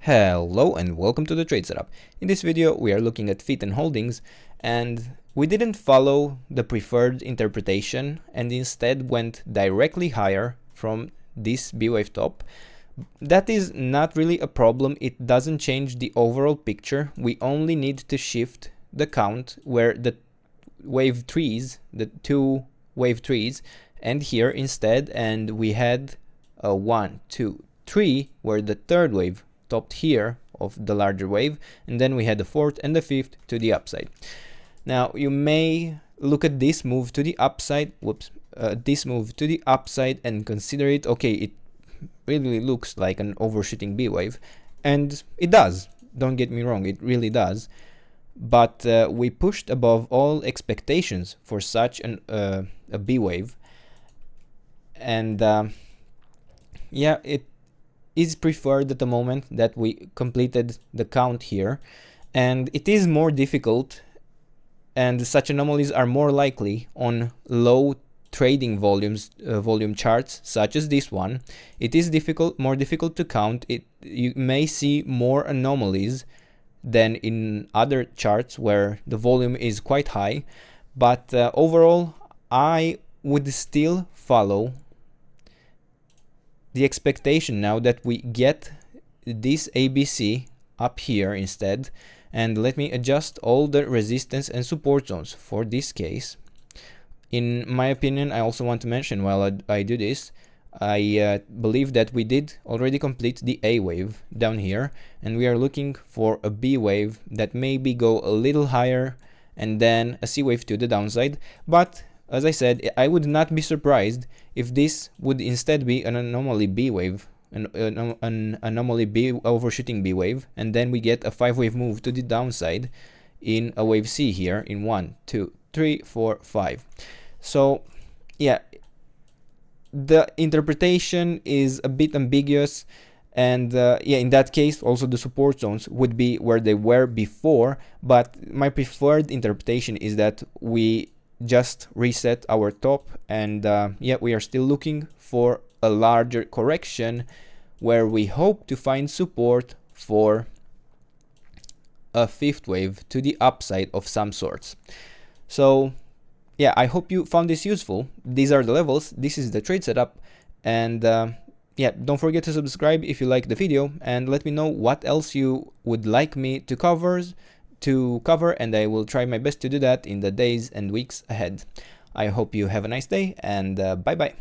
Hello and welcome to the trade setup. In this video we are looking at Pheton holdings, and we didn't follow the preferred interpretation and instead went directly higher from this B wave top. That is not really a problem. It doesn't change the overall picture. We only need to shift the count where the wave trees, the two wave trees, end here instead, and we had a 1, 2, 3 where the third wave topped here of the larger wave, and then we had the fourth and the fifth to the upside. Now you may look at this move to the upside, this move to the upside and consider it, okay, it really looks like an overshooting B wave, and it does, don't get me wrong, it really does, but we pushed above all expectations for such a B wave, and yeah, it is preferred at the moment that we completed the count here, and it is more difficult, and such anomalies are more likely on low trading volume charts such as this one. It is more difficult to count. You may see more anomalies than in other charts where the volume is quite high, but overall I would still follow the expectation now that we get this ABC up here instead. And let me adjust all the resistance and support zones for this case. In my opinion, I also want to mention while I do this, I believe that we did already complete the A wave down here, and we are looking for a B wave that maybe go a little higher and then a C wave to the downside. But as I said, I would not be surprised if this would instead be an anomaly B wave, an anomaly B overshooting B wave, and then we get a 5-wave move to the downside in a wave C here in 1, 2, 3, 4, 5. So yeah, the interpretation is a bit ambiguous, and yeah, in that case also the support zones would be where they were before, but my preferred interpretation is that we just reset our top, and yeah, we are still looking for a larger correction where we hope to find support for a fifth wave to the upside of some sorts. So yeah, I hope you found this useful. These are the levels, this is the trade setup, and yeah, don't forget to subscribe if you like the video, and let me know what else you would like me to cover, and I will try my best to do that in the days and weeks ahead. I hope you have a nice day, and bye bye.